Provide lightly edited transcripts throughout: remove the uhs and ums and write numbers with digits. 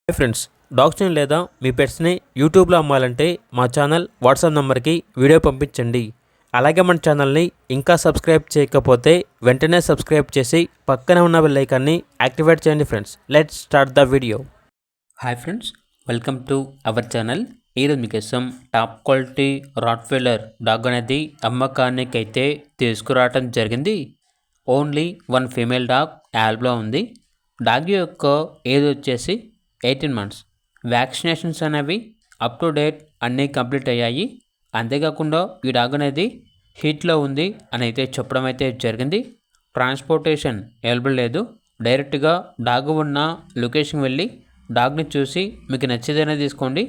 Hi friends, డాగ్స్ని లేదా మీ పెట్స్ని యూట్యూబ్లో అమ్మాలంటే మా ఛానల్ వాట్సాప్ నెంబర్కి వీడియో పంపించండి. అలాగే మన ఛానల్ని ఇంకా సబ్స్క్రైబ్ చేయకపోతే వెంటనే సబ్స్క్రైబ్ చేసి పక్కనే ఉన్న బెల్ ఐకాన్ని యాక్టివేట్ చేయండి. Friends, let's start the video. Hi friends, welcome to our channel. ఈరోజు మీకోసం టాప్ క్వాలిటీ రాట్వీలర్ డాగ్ అనేది అమ్మకానికి అయితే తీసుకురావడం జరిగింది. ఓన్లీ వన్ ఫీమేల్ డాగ్ యాల్బ్లో ఉంది. డాగ్ యొక్క ఏజ్ వచ్చేసి 18 months. వ్యాక్సినేషన్స్ అనేవి అప్ టు డేట్ అన్నీ కంప్లీట్ అయ్యాయి. అంతేకాకుండా ఈ డాగ్ అనేది హీట్లో ఉంది అని అయితే చెప్పడం అయితే జరిగింది. ట్రాన్స్పోర్టేషన్ అవైలబుల్ లేదు. డైరెక్ట్గా డాగ్ ఉన్న లొకేషన్ వెళ్ళి డాగ్ని చూసి మీకు నచ్చేదైనా తీసుకోండి.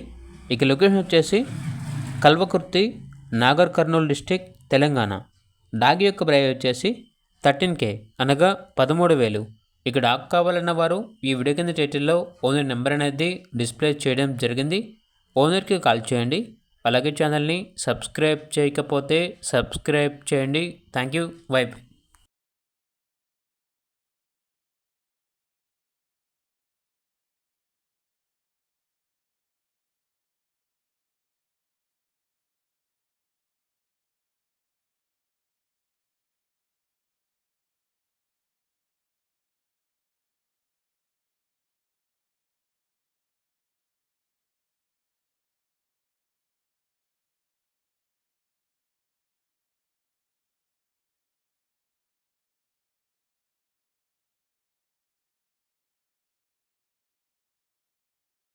ఇక లొకేషన్ వచ్చేసి కల్వకుర్తి, నాగర్ కర్నూలు డిస్టిక్, తెలంగాణ. డాగ్ యొక్క ప్రైస్ వచ్చేసి 13K అనగా 13,000. ఇక డాగ్ కావాలన్న వారు ఈ వీడియో కింద టైటిల్లో ఓనర్ నెంబర్ అనేది డిస్ప్లే చేయడం జరిగింది. ఓనర్కి కాల్ చేయండి. అలాగే ఛానల్ని సబ్స్క్రైబ్ చేయకపోతే సబ్స్క్రైబ్ చేయండి. Thank you. వైబ్.